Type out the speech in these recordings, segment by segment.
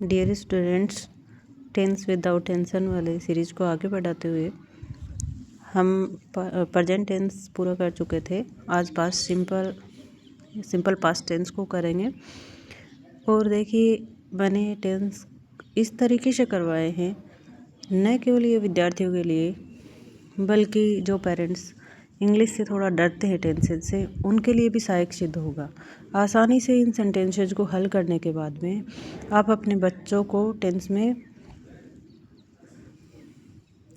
Dear students, tense without tension वाले series को आगे बढ़ाते हुए हम प्रेजेंट टेंस पूरा कर चुके थे। आज पास सिंपल पास्ट टेंस को करेंगे। और देखिए, मैंने टेंस इस तरीके से करवाए हैं, न केवल ये विद्यार्थियों के लिए बल्कि जो पेरेंट्स इंग्लिश से थोड़ा डरते हैं टेंसेज से, उनके लिए भी सहायक सिद्ध होगा। आसानी से इन सेंटेंसेज को हल करने के बाद में आप अपने बच्चों को टेंस में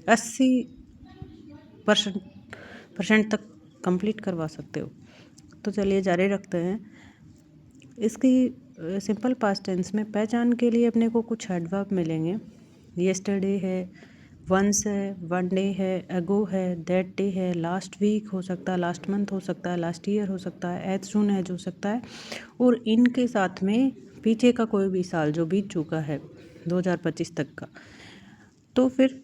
80% तक कंप्लीट करवा सकते हो। तो चलिए जारी रखते हैं। इसकी सिंपल पास्ट टेंस में पहचान के लिए अपने को कुछ एडवर्ब मिलेंगे। येस्टरडे है, वंस है, वन डे है, अगो है, दैट डे है, लास्ट वीक हो सकता है, लास्ट मंथ हो सकता है, लास्ट ईयर हो सकता है, एज सून एज हो सकता है। और इनके साथ में पीछे का कोई भी साल जो बीत चुका है 2025 तक का, तो फिर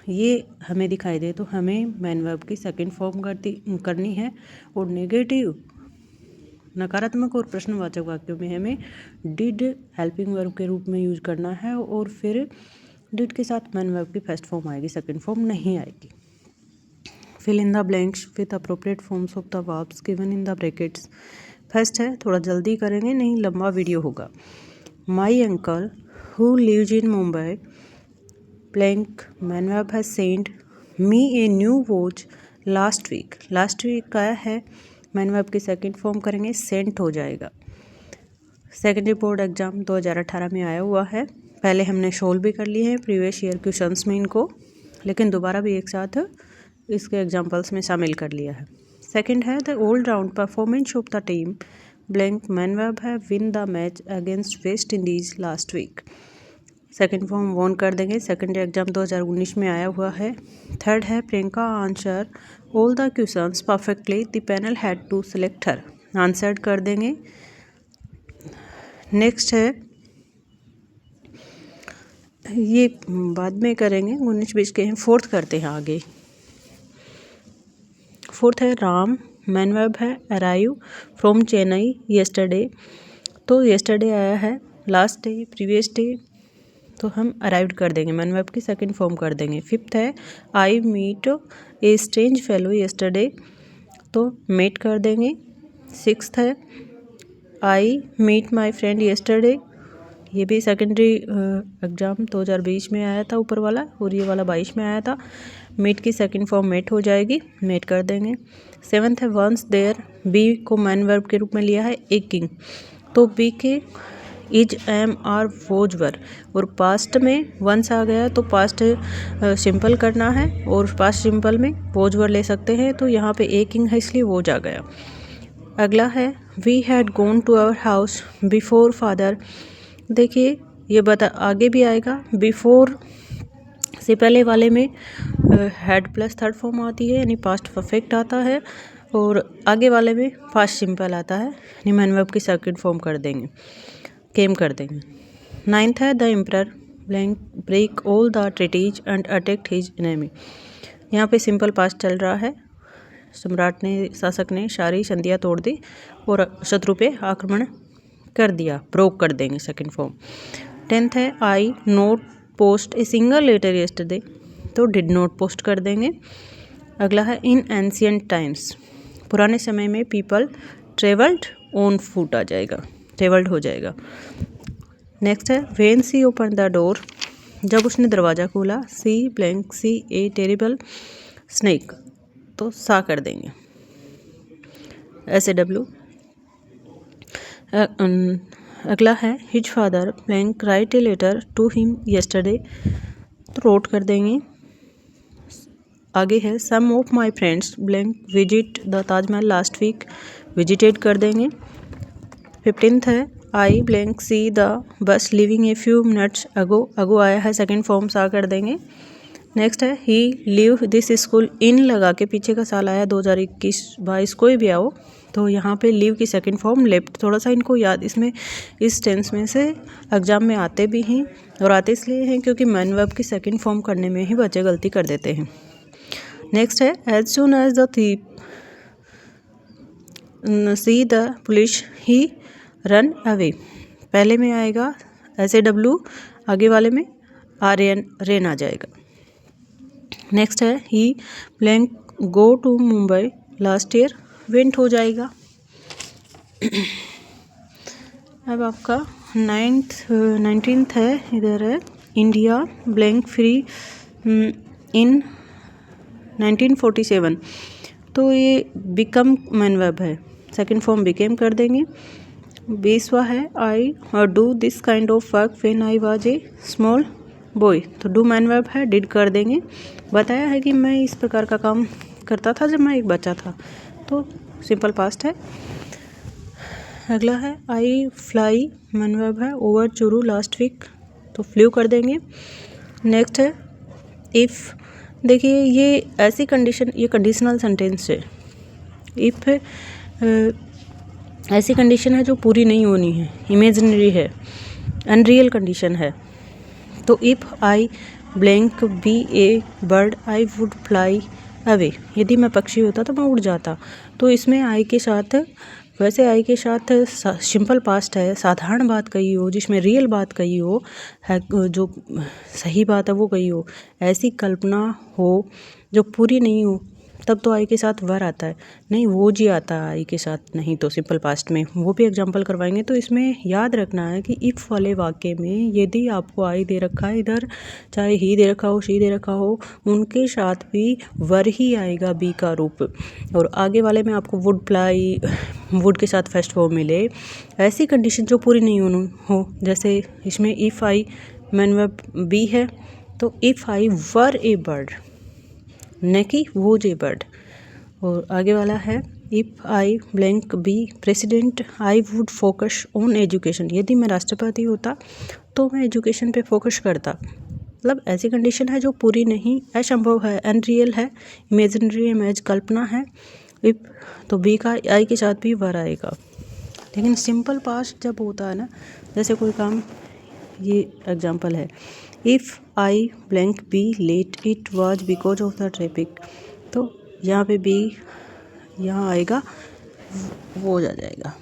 ये हमें दिखाई दे तो हमें मैन वर्ब की सेकंड फॉर्म करनी है। और नेगेटिव नकारात्मक और प्रश्नवाचक वाक्यों में हमें डिड हेल्पिंग वर्ब के रूप में यूज करना है। और फिर डिड के साथ मैन वर्ब की फर्स्ट फॉर्म आएगी, सेकंड फॉर्म नहीं आएगी। Fill in the blanks with appropriate forms of the verbs given in the brackets. First है, थोड़ा जल्दी करेंगे, नहीं लंबा वीडियो होगा। My uncle who lives in Mumbai blank main verb has sent me a new watch last week. Last week का है, main verb की सेकंड फॉर्म करेंगे, सेंट हो जाएगा। सेकेंडरी बोर्ड एग्जाम 2018 में आया हुआ है। पहले हमने सोल्व भी कर लिए हैं प्रीवियस ईयर क्वेश्चंस में इनको, लेकिन दोबारा भी एक साथ इसके एग्जांपल्स में शामिल कर लिया है। सेकंड है, the all round performance of the team blank main verb है win the match against West Indies last week. Second form won कर देंगे, सेकेंडरी एग्जाम 2019 में आया हुआ है। थर्ड है, Priyanka answer all the questions perfectly, the panel had to select her. Answered कर देंगे। नेक्स्ट है, ये बाद में करेंगे, 19-20 के हैं। फोर्थ करते हैं आगे। फोर्थ है, राम मैन वर्ब है अराइव फ्रॉम चेन्नई येस्टरडे। तो येस्टरडे आया है, लास्ट डे, प्रीवियस डे, तो हम अराइव्ड कर देंगे, मैन वर्ब की सेकंड फॉर्म कर देंगे। फिफ्थ है, I meet a strange fellow yesterday, तो मेट कर देंगे। सिक्स्थ है, I meet my friend yesterday. ये भी सेकेंडरी एग्जाम 2020 में आया था ऊपर वाला, और ये वाला 22 में आया था। मीट की सेकंड फॉर्म मेट हो जाएगी, मेट कर देंगे। सेवन्थ है, वंस देयर, बी को मैन वर्ब के रूप में लिया है ए किंग, तो बी के इज एम आर वोज वर, और पास्ट में वंस आ गया तो पास्ट सिंपल करना है, और पास्ट सिंपल में वोज वर ले सकते हैं, तो यहाँ पे ए किंग है इसलिए वोज आ गया। अगला है, we had gone to our house before father. देखिए, ये आगे भी आएगा, बिफोर से पहले वाले में हैड प्लस थर्ड फॉर्म आती है, यानी पास्ट परफेक्ट आता है, और आगे वाले में पास्ट सिंपल आता है, यानी मैन वर्ब की सेकंड फॉर्म कर देंगे, केम कर देंगे। नाइन्थ है, the emperor blank break all the treaties and attacked his enemy. यहाँ पे सिंपल पास्ट चल रहा है, सम्राट ने, शासक ने सारी संधियाँ तोड़ दी और शत्रु पे आक्रमण कर दिया, ब्रोक कर देंगे सेकंड फॉर्म। 10th है, I not post a single letter yesterday, तो डिड नोट पोस्ट कर देंगे। अगला है, इन एंशियंट टाइम्स, पुराने समय में पीपल ट्रेवल्ड ऑन फुट आ जाएगा, ट्रेवल्ड हो जाएगा। नेक्स्ट है, when see open the door, जब उसने दरवाज़ा खोला, see blank see a terrible snake, तो सा कर देंगे, SAW। अगला है, his father blank write a letter to him yesterday, तो रोट कर देंगे। आगे है, some of my friends blank visit the Taj Mahal last week, visited कर देंगे। 15th है, I blank see the bus living a few minutes ago, ago आया है, सेकेंड फॉर्म सा कर देंगे। नेक्स्ट है, he leave this school in लगा के पीछे का साल आया 2021-22, कोई भी आओ, तो यहाँ पे लीव की सेकंड फॉर्म लेफ्ट। थोड़ा सा इनको याद, इसमें इस टेंस में से एग्जाम में आते भी हैं, और आते इसलिए हैं क्योंकि मैन वर्ब की सेकंड फॉर्म करने में ही बच्चे गलती कर देते हैं। नेक्स्ट है, as soon as the thief see the police he run away, पहले में आएगा SAW आगे वाले में RAN रेन आ जाएगा। नेक्स्ट है he blank go to Mumbai last year went हो जाएगा। अब आपका 19th है, इधर है इंडिया ब्लैंक फ्री इन 1947, तो ये बिकम मैन वर्ब है, सेकंड फॉर्म बिकेम कर देंगे। 20वां है I do this kind of work when I was a small boy, तो डू मैन वर्ब है, डिड कर देंगे। बताया है कि मैं इस प्रकार का काम करता था जब मैं एक बच्चा था, तो सिंपल पास्ट है। अगला है आई फ्लाई मैन वर्ब है, ओवर चुरू लास्ट वीक, तो फ्लू कर देंगे। नेक्स्ट है इफ़, देखिए ये ऐसी कंडीशन, ये कंडीशनल सेंटेंस है। इफ़ ऐसी कंडीशन है जो पूरी नहीं होनी है, इमेजिनरी है, अनरियल कंडीशन है। तो if I blank be a bird I would fly away, यदि मैं पक्षी होता तो मैं उड़ जाता। तो इसमें आई के साथ, वैसे आई के साथ सिंपल पास्ट है, साधारण बात कही हो, जिसमें रियल बात कही हो, है जो सही बात है वो कही हो, ऐसी कल्पना हो जो पूरी नहीं हो, तब तो आई के साथ वर आता है। नहीं वो जी आता है आई के साथ, नहीं तो सिंपल पास्ट में, वो भी एग्जांपल करवाएंगे। तो इसमें याद रखना है कि इफ़ वाले वाक्य में यदि आपको आई दे रखा है इधर, चाहे ही दे रखा हो, शी दे रखा हो, उनके साथ भी वर ही आएगा बी का रूप। और आगे वाले में आपको वुड फ्लाई, वुड के साथ फर्स्ट फॉर्म मिले, ऐसी कंडीशन जो पूरी नहीं हो, जैसे इसमें if I man verb B है, तो if I were A bird, न कि वो जे बर्ड। और आगे वाला है if I blank be president I would focus on education, यदि मैं राष्ट्रपति होता तो मैं एजुकेशन पे फोकस करता। मतलब ऐसी कंडीशन है जो पूरी नहीं, असंभव है, अनरियल है, इमेजिनरी इमेज कल्पना है। इफ तो बी का आई के साथ भी वर आएगा। लेकिन सिंपल पास्ट जब होता है ना, जैसे कोई काम, ये एग्जांपल है if I blank be late it was because of the traffic, तो यहाँ पे बी यहाँ आएगा, वो हो जाएगा,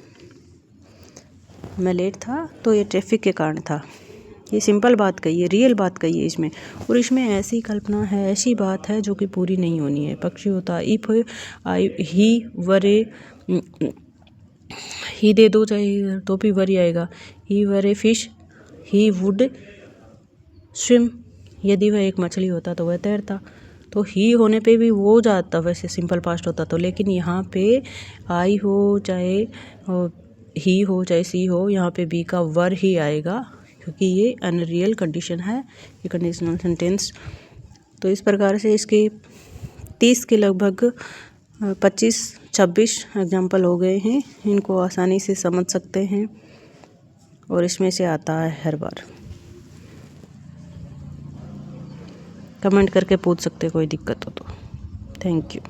मैं लेट था तो ये ट्रैफिक के कारण था। ये सिंपल बात कही है, रियल बात कही है इसमें, और इसमें ऐसी कल्पना है, ऐसी बात है जो कि पूरी नहीं होनी है। पक्षी होता इफ आई ही वरे, ही दे दो चाहे तो भी वरी आएगा। ही वरे फिश ही वुड स्विम, यदि वह एक मछली होता तो वह तैरता। तो ही होने पे भी वो जाता, वैसे सिंपल पास्ट होता तो, लेकिन यहाँ पे आई हो चाहे ही हो चाहे सी हो, यहाँ पे बी का वर ही आएगा, क्योंकि ये अनरियल कंडीशन है, ये कंडीशनल सेंटेंस। तो इस प्रकार से इसके 30 के लगभग 25-26 एग्जाम्पल हो गए हैं, इनको आसानी से समझ सकते हैं और इसमें से आता है हर बार। कमेंट करके पूछ सकते कोई दिक्कत हो तो। Thank you.